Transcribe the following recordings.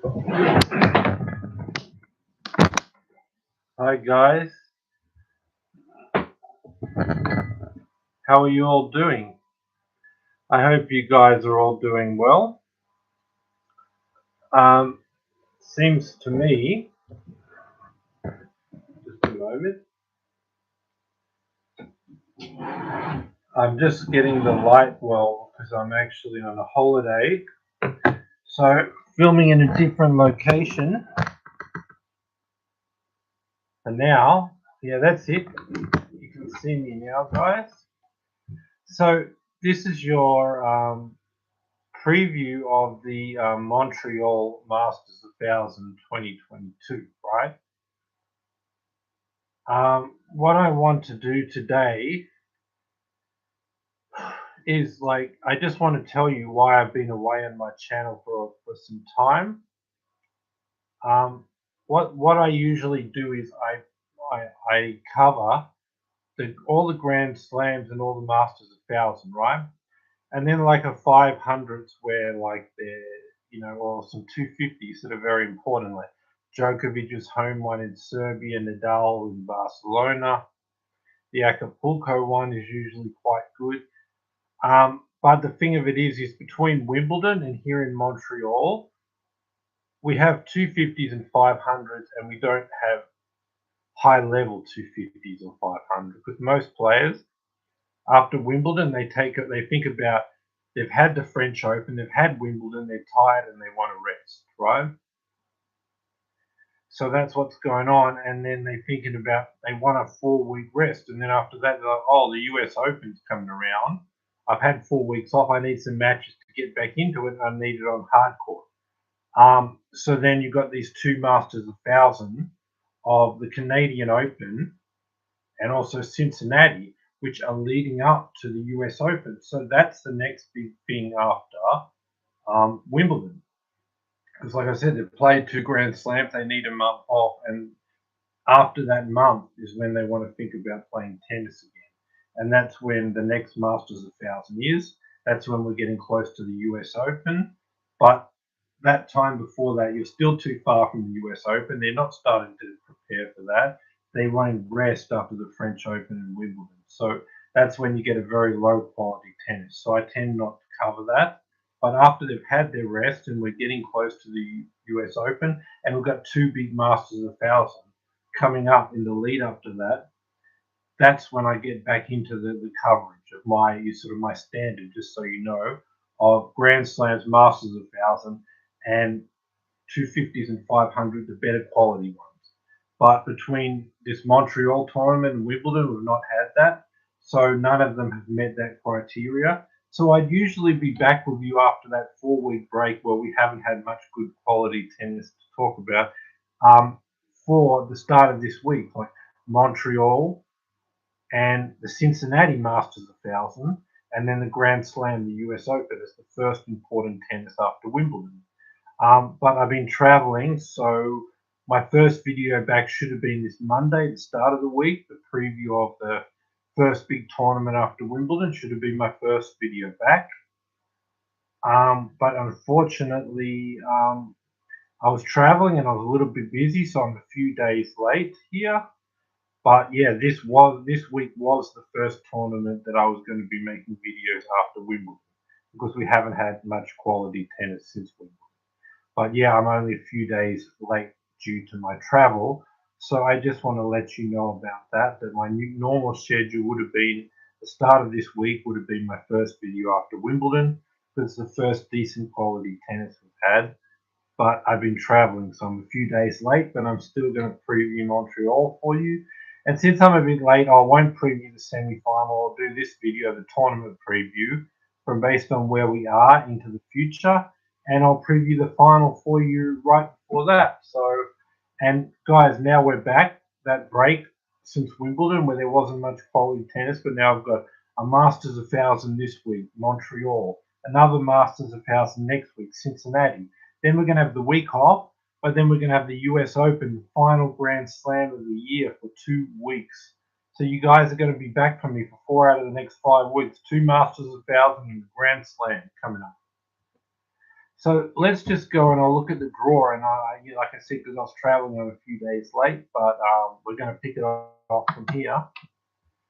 Hi guys, how are you all doing? I hope you guys are all doing well. Seems to me, just a moment, I'm just getting the light well because I'm actually on a holiday. So filming in a different location. And now, yeah, that's it. You can see me now, guys. So this is your preview of the Montreal Masters 1000 2022, right? What I want to do today is I just want to tell you why I've been away on my channel for some time. What I usually do is I cover all the Grand Slams and all the Masters 1000, right? And then like a 500s where they're or some 250s that are very important, like Djokovic's home one in Serbia, Nadal in Barcelona. The Acapulco one is usually quite good. But the thing of it is between Wimbledon and here in Montreal, we have 250s and 500s, and we don't have high level 250s or 500s because most players after Wimbledon they think about they've had the French Open, they've had Wimbledon, they're tired and they want to rest, right? So that's what's going on, and then they're thinking about they want a 4-week rest, and then after that they're like, oh, the US Open's coming around. I've had 4 weeks off. I need some matches to get back into it, and I need it on hardcourt. So then you've got these two Masters 1000 of the Canadian Open and also Cincinnati, which are leading up to the US Open. So that's the next big thing after Wimbledon. Because, like I said, they've played 2 Grand Slams, they need a month off, and after that month is when they want to think about playing tennis again. And that's when the next Masters 1000 is. That's when we're getting close to the US Open. But that time before that, you're still too far from the US Open. They're not starting to prepare for that. They won't rest after the French Open and Wimbledon. So that's when you get a very low quality tennis. So I tend not to cover that. But after they've had their rest and we're getting close to the US Open, and we've got 2 big Masters 1000 coming up in the lead up to that, that's when I get back into the coverage of my standard, just so you know, of Grand Slams, Masters 1000, and 250s and 500, the better quality ones. But between this Montreal tournament and Wimbledon, we've not had that. So none of them have met that criteria. So I'd usually be back with you after that 4-week break where we haven't had much good quality tennis to talk about for the start of this week, like Montreal and the Cincinnati Masters 1000, and then the Grand Slam, the US Open, as the first important tennis after Wimbledon. But I've been traveling, so my first video back should have been this Monday, the start of the week. The preview of the first big tournament after Wimbledon should have been my first video back. But unfortunately, I was traveling and I was a little bit busy, so I'm a few days late here. But yeah, this week was the first tournament that I was going to be making videos after Wimbledon because we haven't had much quality tennis since Wimbledon. But yeah, I'm only a few days late due to my travel. So I just want to let you know about that my new normal schedule would have been the start of this week would have been my first video after Wimbledon because it's the first decent quality tennis we've had. But I've been traveling, so I'm a few days late, but I'm still going to preview Montreal for you. And since I'm a bit late, I won't preview the semi-final. I'll do this video, the tournament preview, from based on where we are into the future, and I'll preview the final for you right before that. So, and guys, now we're back. That break since Wimbledon, where there wasn't much quality tennis, but now I've got a Masters 1000 this week, Montreal, another Masters 1000 next week, Cincinnati. Then we're going to have the week off, but then we're going to have the US Open, final Grand Slam of the year for 2 weeks. So you guys are going to be back from me for 4 out of the next 5 weeks. 2 Masters 1000 and Grand Slam coming up. So let's just go and I'll look at the draw. And like I said, because I was traveling, I'm a few days late, but we're going to pick it off from here.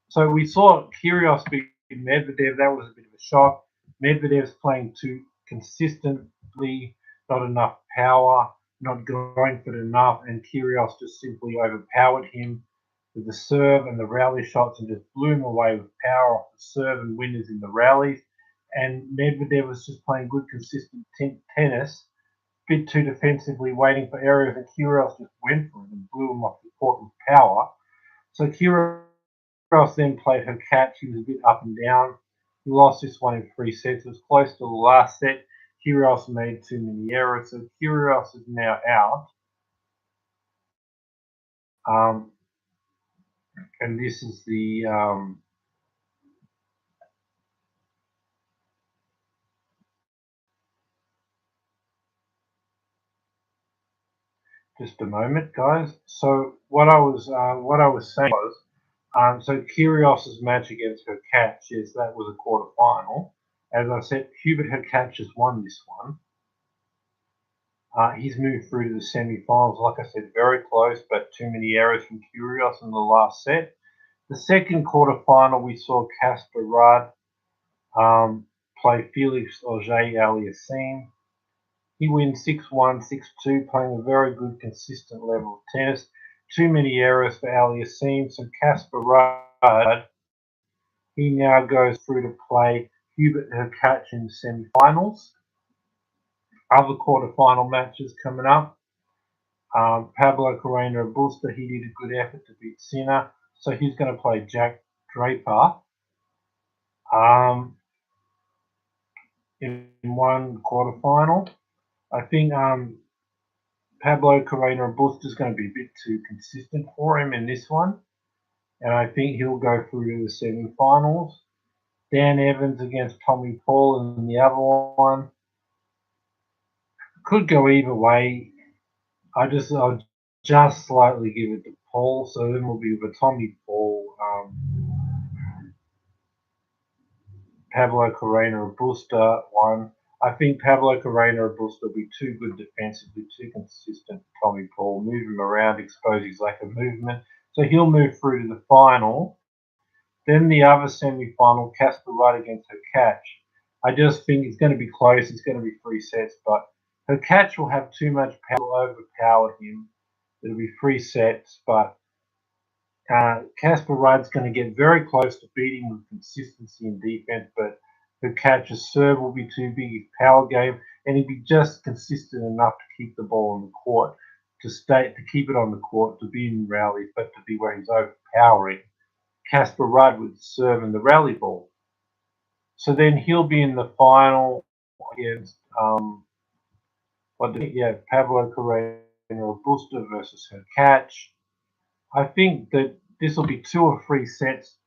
So we saw Kyrgios beat Medvedev. That was a bit of a shock. Medvedev's playing too consistently, not enough power, not going for it enough, and Kyrgios just simply overpowered him with the serve and the rally shots and just blew him away with power off the serve and winners in the rallies. And Medvedev was just playing good, consistent tennis, a bit too defensively, waiting for areas, and Kyrgios just went for it and blew him off the court with power. So Kyrgios then played her catch. He was a bit up and down. He lost this one in 3 sets. It was close to the last set. Kyrgios made too many errors, so Kyrgios is now out. And this is the just a moment, guys. So what I was saying was, so Kyrgios's match against Hurkacz, yes, that was a quarterfinal. As I said, Hubert Hurkacz has won this one. He's moved through to the semi-finals. Like I said, very close, but too many errors from Kyrgios in the last set. The second quarterfinal, we saw Casper Ruud play Felix Auger-Aliassime. He wins 6-1, 6-2, playing a very good, consistent level of tennis. Too many errors for Aliassime, so Casper Ruud, he now goes through to play Hubert Hurkacz in the semi-finals. Other quarterfinal matches coming up. Pablo Carreño Busta, he did a good effort to beat Sinner, so he's going to play Jack Draper in one quarterfinal. I think Pablo Carreño Busta is going to be a bit too consistent for him in this one, and I think he'll go through to the semi-finals. Dan Evans against Tommy Paul in the other one. Could go either way. I'll just slightly give it to Paul, so then we'll be with Tommy Paul, Pablo Carreño Busta one. I think Pablo Carreño Busta will be too good defensively, too consistent for Tommy Paul. Move him around, expose his lack of movement. So he'll move through to the final. Then the other semi-final, Casper Ruud against Hurkacz. I just think it's going to be close. It's going to be 3 sets, but Hurkacz will have too much power, will overpower him. It'll be 3 sets, but Casper Ruud's going to get very close to beating with consistency in defense, but Hurkacz's serve will be too big, his power game, and he'll be just consistent enough to keep the ball on the court, to keep it on the court, to be in rallies, but to be where he's overpowering Casper Ruud with the serve and the rally ball. So then he'll be in the final against Pablo Carreño Busta versus Hurkacz. I think that this will be 2 or 3 sets.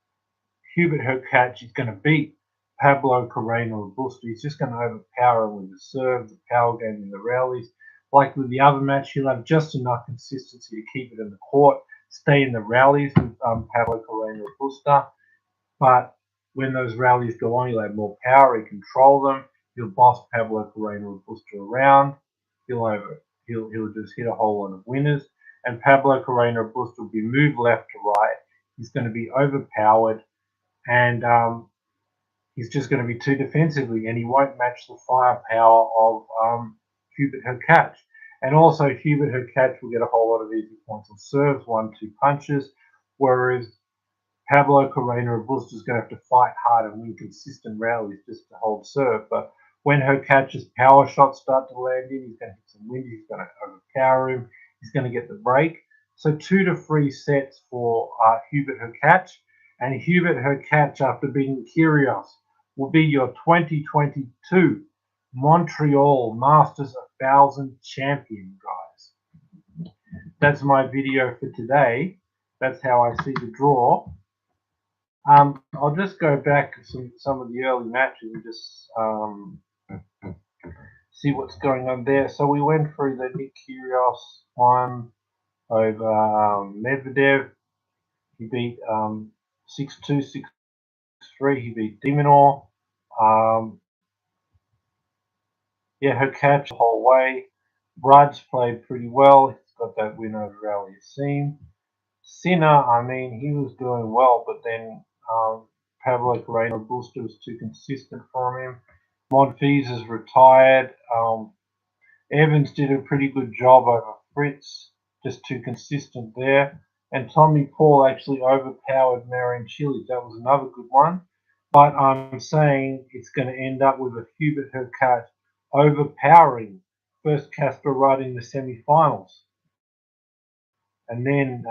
Hubert Hurkacz is going to beat Pablo Carreño Busta. He's just going to overpower him with the serve, the power game, and the rallies. Like with the other match, he'll have just enough consistency to keep it in the court, stay in the rallies with Pablo Carreño Busta. But when those rallies go on, he'll have more power. He control them. He'll boss Pablo Carreño Busta around. He'll just hit a whole lot of winners. And Pablo Carreño Busta will be moved left to right. He's going to be overpowered, and he's just going to be too defensively, and he won't match the firepower of Hubert Hurkacz. And also, Hubert Hurkacz will get a whole lot of easy points on serves, 1-2 punches, whereas Pablo Carreño Busta is going to have to fight hard and win consistent rallies just to hold serve. But when Hurkacz's power shots start to land in, he's going to hit some wind, he's going to overpower him, he's going to get the break. So 2 to 3 sets for Hubert Hurkacz. And Hubert Hurkacz, after beating Kyrgios, will be your 2022 Montreal Masters 1000 champion, guys. That's my video for today. That's how I see the draw. I'll just go back to some of the early matches and just see what's going on there. So we went through the Nick Kyrgios one over Medvedev. He beat 6-2, 6-3. He beat Dimonor. Yeah, her catch the whole way. Rudge played pretty well. He's got that win over Aliassime. Sinner, I mean, he was doing well, but then Pablo Carreno Busta was too consistent for him. Monfils is retired. Evans did a pretty good job over Fritz, just too consistent there. And Tommy Paul actually overpowered Marion Chili. That was another good one. But I'm saying it's going to end up with a Hubert Hurkacz overpowering first Casper Rudd in the semi-finals. And then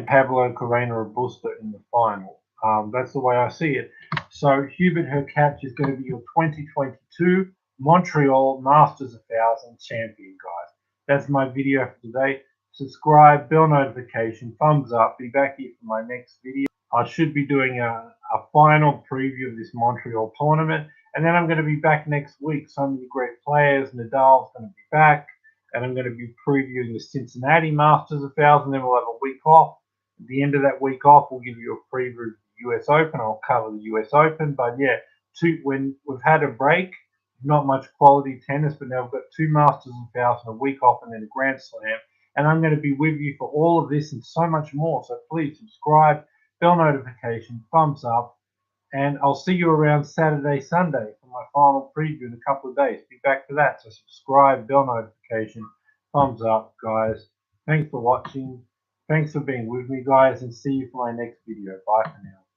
Pablo Carreno Robusta in the final. That's the way I see it. So Hubert Hurkacz is going to be your 2022 Montreal Masters 1000 champion, guys. That's my video for today. Subscribe, bell notification, thumbs up. Be back here for my next video. I should be doing a final preview of this Montreal tournament. And then I'm going to be back next week. So many great players. Nadal's going to be back. And I'm going to be previewing the Cincinnati Masters 1000. Then we'll have a week off. At the end of that week off, we'll give you a preview of the US Open. I'll cover the US Open. But yeah, when we've had a break, not much quality tennis, but now we've got two Masters 1000, a week off, and then a Grand Slam. And I'm going to be with you for all of this and so much more. So please subscribe, bell notification, thumbs up, and I'll see you around Saturday, Sunday for my final preview in a couple of days. Be back for that. So subscribe, bell notification, thumbs up, guys. Thanks for watching. Thanks for being with me, guys, and see you for my next video. Bye for now.